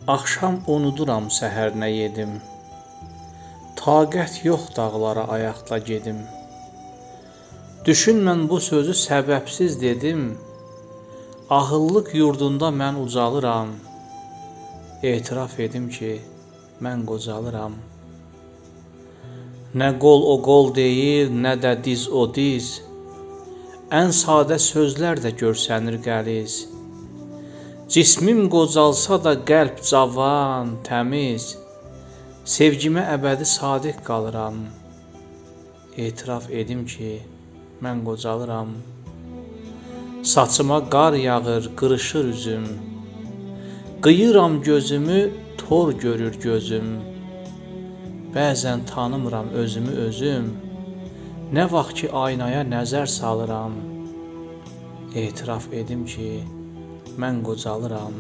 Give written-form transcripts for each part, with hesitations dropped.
Axşam unuduram səhər nə yedim. Taqət yox dağlara ayaqla gedim. Düşün mən bu sözü səbəbsiz dedim. Ahıllıq yurdunda mən ucalıram. Etiraf edim ki, mən qocalıram. Nə qol o qol deyil, nə də diz o diz. Ən sadə sözlər də görsənir qəliz. Cismim qocalsa da qəlb cavan, təmiz. Sevgimə əbədi sadiq qalıram. Etiraf edim ki, mən qocalıram. Saçıma qar yağır, qırışır üzüm. Qıyıram gözümü, tor görür gözüm. Bəzən tanımıram özümü özüm. Nə vaxt ki aynaya nəzər salıram. Etiraf edim ki, mən qocalıram.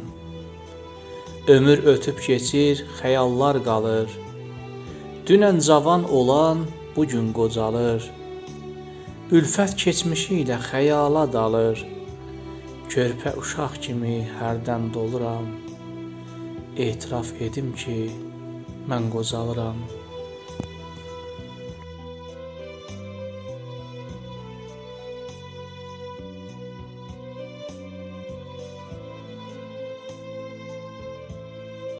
Ömür ötüb keçir, xəyallar qalır. Dünən cavan olan bugün qocalır. Ülfət keçmişi ilə xəyala dalır. Körpə uşaq kimi hərdən doluram. Etiraf edim ki, mən qocalıram.